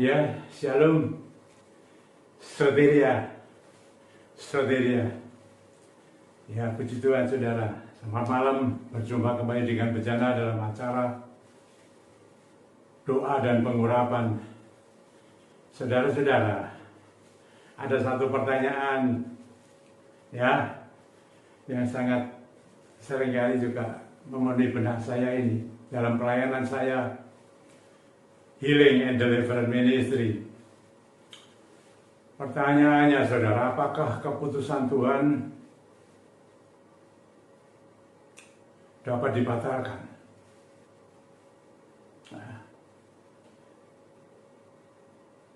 Ya, shalom, soteria. Ya, puji Tuhan saudara. Selamat malam, berjumpa kembali dengan Bejana dalam acara doa dan pengurapan. Saudara-saudara, ada satu pertanyaan ya yang sangat seringkali juga memenuhi benak saya ini dalam pelayanan saya Healing and Deliverance Ministry. Pertanyaannya saudara, apakah keputusan Tuhan dapat dibatalkan? Nah,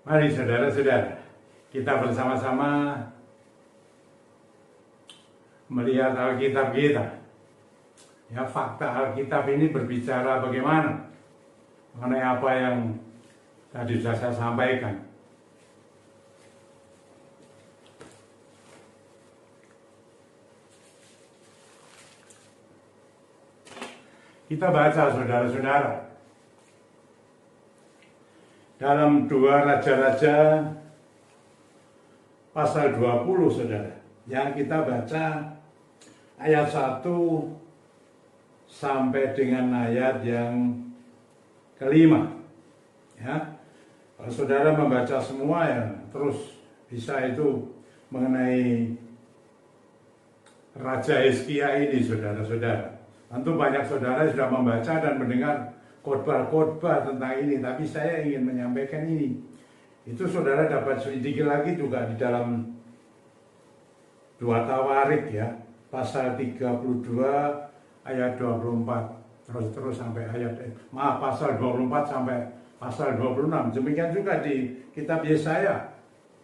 mari saudara-saudara, kita bersama-sama melihat Alkitab kita. Ya, fakta Alkitab ini berbicara bagaimana mengenai apa yang tadi sudah saya sampaikan. Kita baca saudara-saudara dalam 2 Raja-Raja pasal 20 saudara, yang kita baca ayat 1 sampai dengan ayat yang kelima. Ya, kalau saudara membaca semua ya terus bisa itu mengenai Raja Hizkia ini saudara-saudara. Tentu banyak saudara sudah membaca dan mendengar khotbah-khotbah tentang ini, tapi saya ingin menyampaikan ini. Itu saudara dapat sedikit lagi juga di dalam 2 Tawarik ya, pasal 32 ayat 24. Terus sampai pasal 24 sampai pasal 26. Demikian juga di kitab Yesaya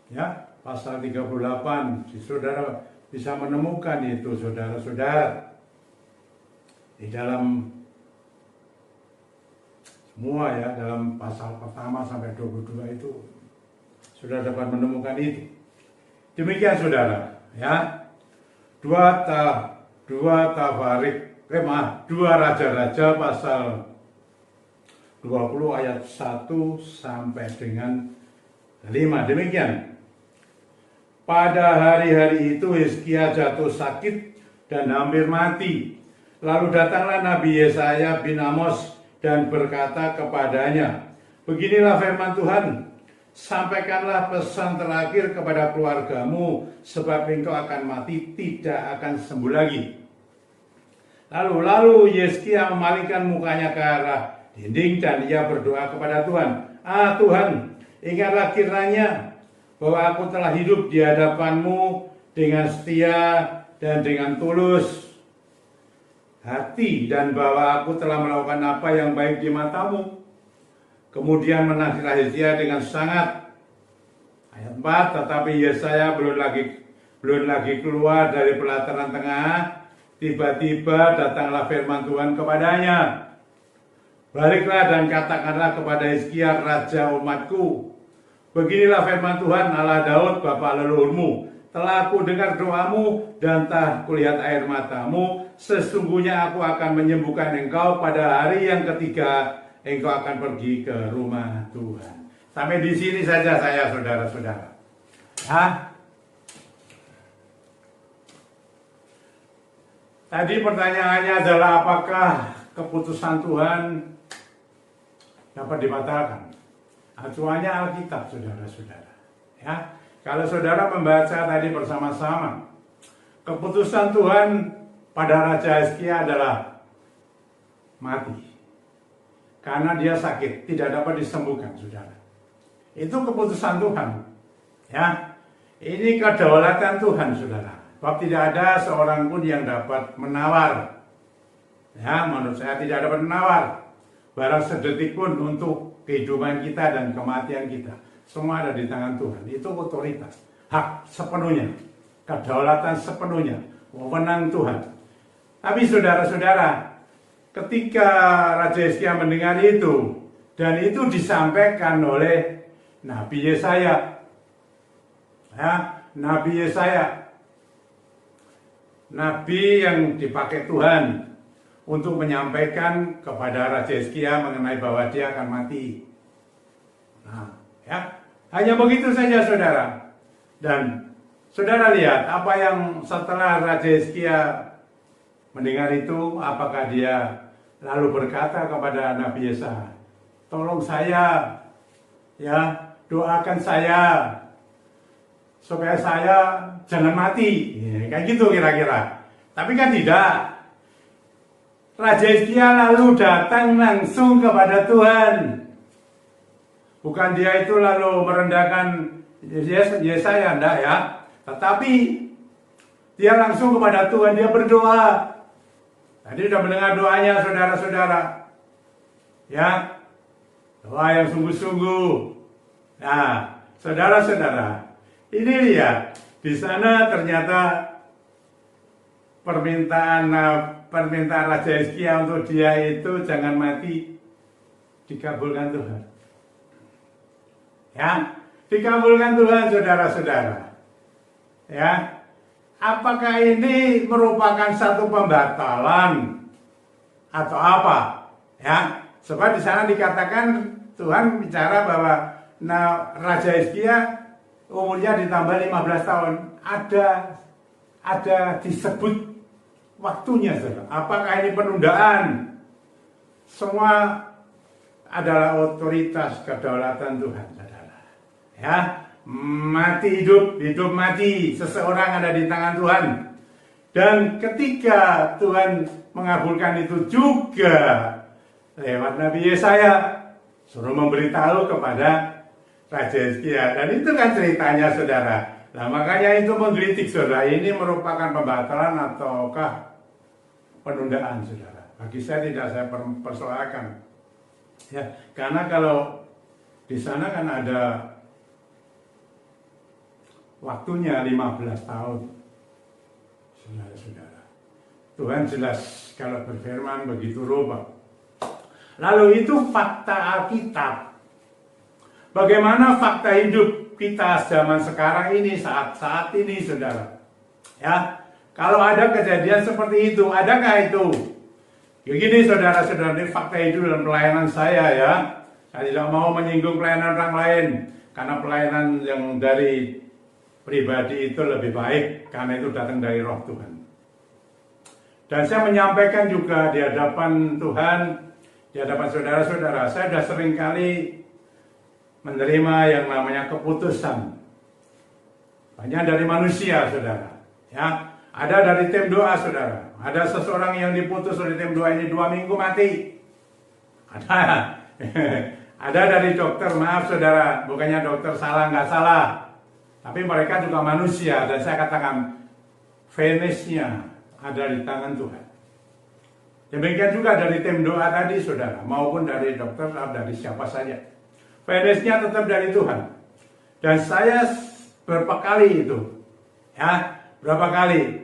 ya, pasal 38. Saudara bisa menemukan itu saudara-saudara. Di dalam semua ya, dalam pasal pertama sampai 22 itu sudah dapat menemukan itu. Demikian saudara ya. 2 Raja-Raja pasal 20 ayat 1 sampai dengan 5. Demikian. Pada hari-hari itu Hizkia jatuh sakit dan hampir mati. Lalu datanglah Nabi Yesaya bin Amos dan berkata kepadanya, beginilah firman Tuhan, sampaikanlah pesan terakhir kepada keluargamu, sebab engkau akan mati, tidak akan sembuh lagi. Lalu Hizkia memalingkan mukanya ke arah dinding dan ia berdoa kepada Tuhan. Tuhan, ingatlah kiranya bahwa aku telah hidup di hadapanmu dengan setia dan dengan tulus hati, dan bahwa aku telah melakukan apa yang baik di matamu. Kemudian menasihat Hizkia dengan sangat. Ayat 4, tetapi Yesaya belum lagi keluar dari pelataran tengah. Tiba-tiba datanglah firman Tuhan kepadanya. Baliklah dan katakanlah kepada Hizkia raja umatku, beginilah firman Tuhan Allah Daud bapa leluhurmu, telah aku dengar doamu dan telah kulihat air matamu. Sesungguhnya aku akan menyembuhkan engkau pada hari yang ketiga. Engkau akan pergi ke rumah Tuhan. Sampai di sini saja saya saudara-saudara. Tadi pertanyaannya adalah apakah keputusan Tuhan dapat dibatalkan? Acuannya Alkitab saudara-saudara. Ya, kalau saudara membaca tadi bersama-sama, keputusan Tuhan pada Raja Hizkia adalah mati. Karena dia sakit, tidak dapat disembuhkan saudara. Itu keputusan Tuhan. Ya, ini kedaulatan Tuhan saudara. Sebab tidak ada seorang pun yang dapat menawar. Ya, menurut saya tidak dapat menawar barang sedetik pun untuk kehidupan kita dan kematian kita. Semua ada di tangan Tuhan. Itu otoritas, hak sepenuhnya, kedaulatan sepenuhnya, wewenang Tuhan. Tapi saudara-saudara, ketika Raja Hizkia mendengar itu, dan itu disampaikan oleh Nabi Yesaya, ya, Nabi Yesaya, Nabi yang dipakai Tuhan untuk menyampaikan kepada Raja Hizkia mengenai bahwa dia akan mati. Nah, Ya, hanya begitu saja saudara. Dan saudara lihat apa yang setelah Raja Hizkia mendengar itu, apakah dia lalu berkata kepada Nabi Yesaya, tolong saya, ya, doakan saya supaya saya jangan mati, ya, kayak gitu kira-kira. Tapi kan tidak. Raja Hizkia lalu datang langsung kepada Tuhan. Bukan dia itu lalu merendahkan Yesaya, enggak ya. Tetapi dia langsung kepada Tuhan, dia berdoa. Tadi sudah mendengar doanya saudara-saudara. Ya, doa yang sungguh-sungguh. Nah, saudara-saudara, ini lihat, di sana ternyata permintaan Raja Hizkia untuk dia itu jangan mati dikabulkan Tuhan. Ya, dikabulkan Tuhan saudara-saudara. Ya, apakah ini merupakan satu pembatalan atau apa? Ya, sebab di sana dikatakan Tuhan bicara bahwa Raja Hizkia umurnya ditambah 15 tahun. Ada disebut waktunya, saudara. Apakah ini penundaan? Semua adalah otoritas kedaulatan Tuhan, saudara. Ya, mati hidup, hidup mati, seseorang ada di tangan Tuhan. Dan ketika Tuhan mengabulkan itu juga lewat Nabi Yesaya, suruh memberitahu kepada Raja Hizkia. Dan itu kan ceritanya, saudara. Nah, makanya itu menggelitik, saudara. Ini merupakan pembatalan ataukah penundaan, saudara? Bagi saya tidak saya persoalkan. Ya, karena kalau di sana kan ada waktunya 15 tahun, saudara-saudara. Tuhan jelas kalau berfirman begitu rupa. Lalu itu fakta Alkitab. Bagaimana fakta hidup kita zaman sekarang ini, saat ini, saudara? Ya, kalau ada kejadian seperti itu, adakah itu? Begini saudara-saudara, ini fakta hidup dalam pelayanan saya, ya. Saya tidak mau menyinggung pelayanan orang lain, karena pelayanan yang dari pribadi itu lebih baik, karena itu datang dari roh Tuhan. Dan saya menyampaikan juga di hadapan Tuhan, di hadapan saudara-saudara, saya sudah sering kali menerima yang namanya keputusan. Banyak dari manusia, saudara. Ya, ada dari tim doa, saudara. Ada seseorang yang diputus oleh tim doa ini 2 minggu mati. Ada. Ada dari dokter, maaf saudara, bukannya dokter salah, nggak salah. Tapi mereka juga manusia, dan saya katakan, finish-nya ada di tangan Tuhan. Demikian juga dari tim doa tadi, saudara, maupun dari dokter atau dari siapa saja. Finish-nya tetap dari Tuhan. Dan saya berapa kali itu, ya, berapa kali.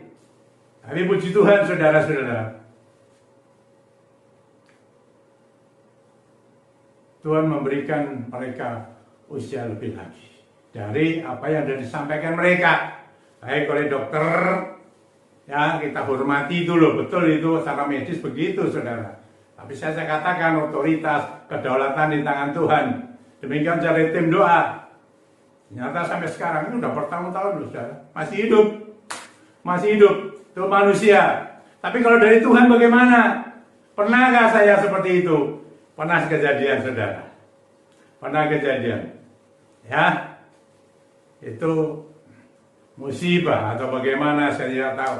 Tapi puji Tuhan, saudara-saudara, Tuhan memberikan mereka usia lebih lagi dari apa yang sudah disampaikan mereka, baik oleh dokter. Ya, kita hormati itu loh, betul itu secara medis begitu, saudara. Tapi saya katakan otoritas, kedaulatan di tangan Tuhan. Demikian dari tim doa. Ternyata sampai sekarang ini udah bertahun-tahun loh, saudara. Masih hidup. Masih hidup. Itu manusia. Tapi kalau dari Tuhan bagaimana? Pernahkah saya seperti itu? Pernah kejadian, saudara. Pernah kejadian. Ya. Itu musibah atau bagaimana saya tidak tahu.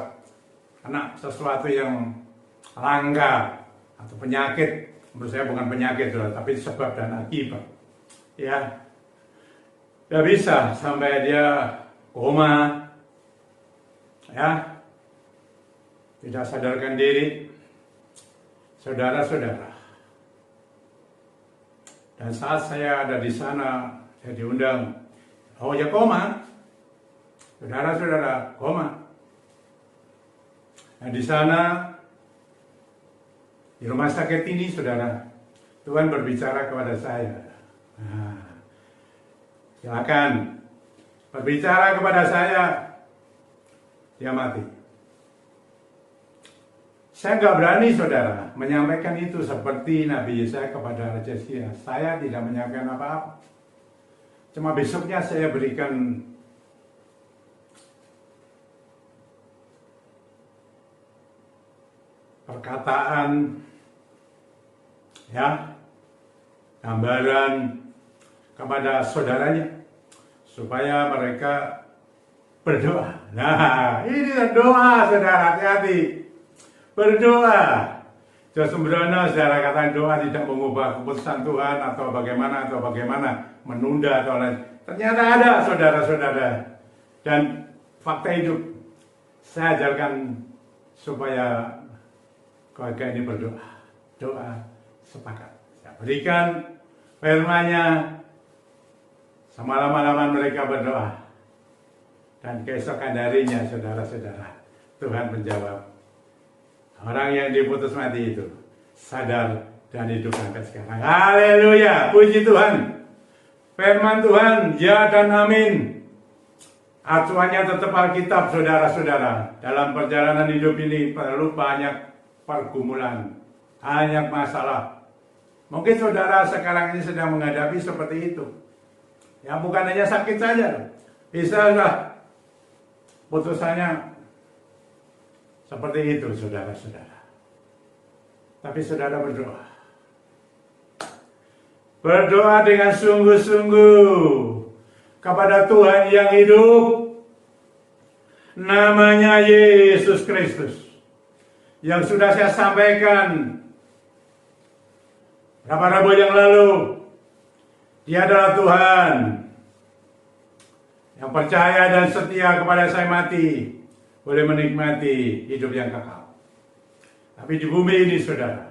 Karena sesuatu yang langka atau penyakit. Menurut saya bukan penyakit, saudara, tapi sebab dan akibat. Ya, tidak bisa sampai dia koma, ya, tidak sadarkan diri, saudara-saudara. Dan saat saya ada di sana, saya diundang, oh ya koma, saudara-saudara, koma. Nah di sana, di rumah sakit ini, saudara, Tuhan berbicara kepada saya. Nah, silakan berbicara kepada saya. Dia mati. Saya nggak berani, saudara, menyampaikan itu seperti Nabi Yesaya kepada Raja Hizkia. Saya tidak menyampaikan apa-apa. Cuma besoknya saya berikan perkataan, ya, gambaran kepada saudaranya supaya mereka berdoa. Nah, ini doa, saudara, hati-hati. Berdoa. Jangan sembrono, saudara, kata doa tidak mengubah keputusan Tuhan atau bagaimana, menunda atau lain. Ternyata ada, saudara-saudara. Dan fakta hidup, saya ajarkan supaya keluarga ini berdoa. Doa sepakat. Saya berikan firman-Nya, semalam-malaman mereka berdoa. Dan keesokan harinya, saudara-saudara, Tuhan menjawab. Orang yang diputus mati itu sadar dan hidup sampai sekarang. Haleluya, puji Tuhan. Firman Tuhan, ya dan amin. Acuannya tetap Alkitab, saudara-saudara. Dalam perjalanan hidup ini perlu banyak pergumulan, banyak masalah. Mungkin saudara sekarang ini sedang menghadapi seperti itu. Ya, bukan hanya sakit saja. Bisa lah putusannya seperti itu, saudara-saudara. Tapi saudara berdoa. Berdoa dengan sungguh-sungguh kepada Tuhan yang hidup. Namanya Yesus Kristus. Yang sudah saya sampaikan berapa Rabu yang lalu. Dia adalah Tuhan yang percaya dan setia kepada saya mati. Boleh menikmati hidup yang kekal. Tapi di bumi ini, saudara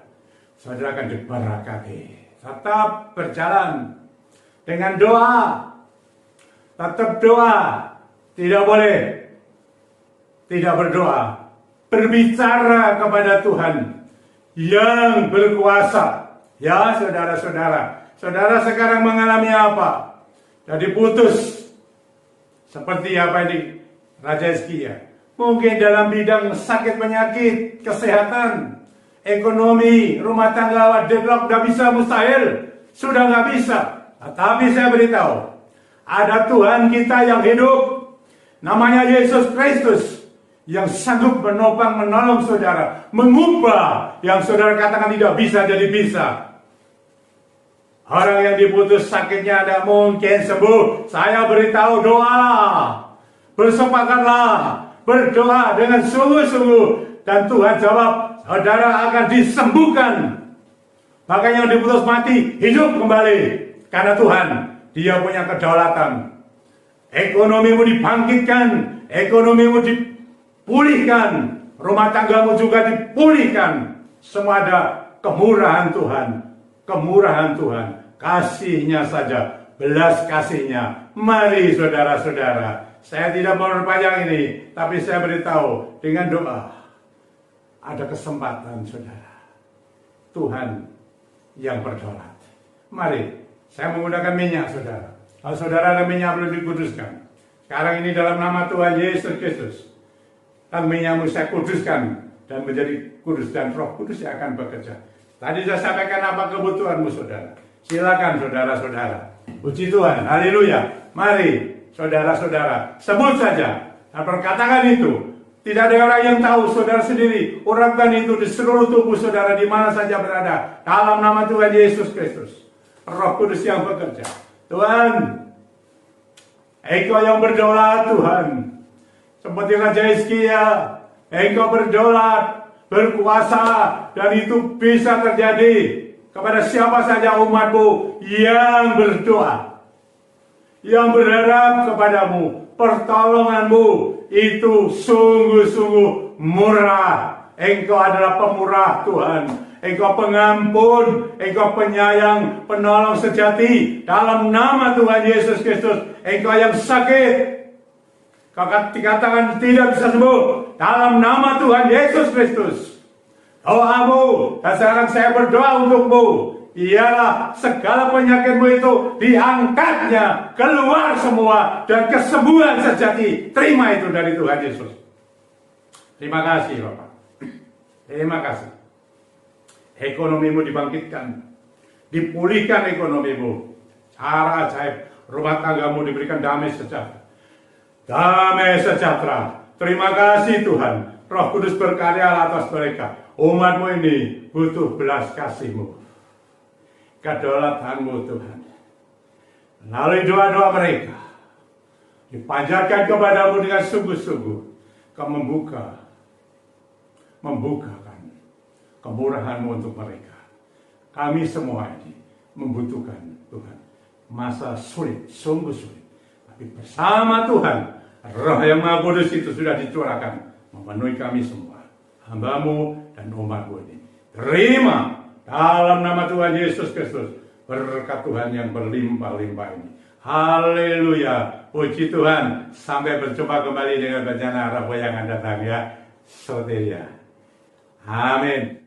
akan diberkati. Tetap berjalan dengan doa. Tetap doa. Tidak boleh tidak berdoa. Berbicara kepada Tuhan yang berkuasa. Ya, saudara-saudara. Saudara sekarang mengalami apa? Jadi putus. Seperti apa ini Raja Hizkia. Mungkin dalam bidang sakit penyakit, kesehatan, ekonomi, rumah tangga, deadlock, gak bisa, mustahil. Sudah gak bisa. Tapi saya beritahu, ada Tuhan kita yang hidup. Namanya Yesus Kristus. Yang sanggup menopang, menolong saudara. Mengubah yang saudara katakan tidak bisa jadi bisa. Orang yang diputus sakitnya ada mungkin sembuh. Saya beritahu doa. Bersepakatlah. Berdoa dengan sungguh-sungguh. Dan Tuhan jawab, saudara akan disembuhkan. Bahkan yang diputus mati, hidup kembali. Karena Tuhan, Dia punya kedaulatan. Ekonomimu dibangkitkan. Ekonomimu dipulihkan. Rumah tanggamu juga dipulihkan. Semua ada kemurahan Tuhan. Kemurahan Tuhan. Kasihnya saja. Belas kasihnya. Mari saudara-saudara. Saya tidak mau berpanjang ini, tapi saya beritahu dengan doa ada kesempatan, saudara. Tuhan yang berdaulat. Mari, saya menggunakan minyak, saudara. Kalau saudara ada minyak belum dikuduskan, sekarang ini dalam nama Tuhan Yesus Kristus, dan minyakmu saya kuduskan dan menjadi kudus, dan Roh Kudus yang akan bekerja. Tadi saya sampaikan apa kebutuhanmu, saudara. Silakan, saudara-saudara. Puji Tuhan, haleluya. Mari. Saudara-saudara, sebut saja dan perkatakan itu. Tidak ada orang yang tahu, saudara sendiri. Urapan itu di seluruh tubuh saudara di mana saja berada. Dalam nama Tuhan Yesus Kristus. Roh Kudus yang bekerja. Tuhan, Engkau yang berdaulat, Tuhan. Seperti Raja Hizkia, Engkau berdaulat, berkuasa, dan itu bisa terjadi kepada siapa saja umatmu yang berdoa. Yang berharap kepadamu, pertolonganmu itu sungguh-sungguh murah. Engkau adalah pemurah, Tuhan. Engkau pengampun, Engkau penyayang, penolong sejati. Dalam nama Tuhan Yesus Kristus, Engkau yang sakit, kau dikatakan tidak bisa sembuh. Dalam nama Tuhan Yesus Kristus, doamu, dan sekarang saya berdoa untukmu. Ialah segala penyakitmu itu diangkatnya keluar semua dan kesembuhan sejati. Terima itu dari Tuhan Yesus. Terima kasih Bapak. Terima kasih. Ekonomimu dibangkitkan, dipulihkan ekonomimu. Cara ajaib. Rumah tanggamu diberikan damai sejahtera. Damai sejahtera. Terima kasih Tuhan. Roh Kudus berkarya atas mereka. Umatmu ini butuh belas kasih-Mu, kedaulatan-Mu Tuhan. Melalui doa-doa mereka, dipanjatkan kepadamu dengan sungguh-sungguh. Kau membukakan kemurahan-Mu untuk mereka. Kami semua ini membutuhkan Tuhan. Masa sulit, sungguh sulit. Tapi bersama Tuhan, Roh yang Maha Kudus itu sudah dicurahkan memenuhi kami semua, hamba-Mu dan umat-Mu ini. Terima dalam nama Tuhan Yesus Kristus berkat Tuhan yang berlimpah-limpah ini. Haleluya, puji Tuhan. Sampai berjumpa kembali dengan bencana Rabu yang akan datang ya. Soteria. Amin.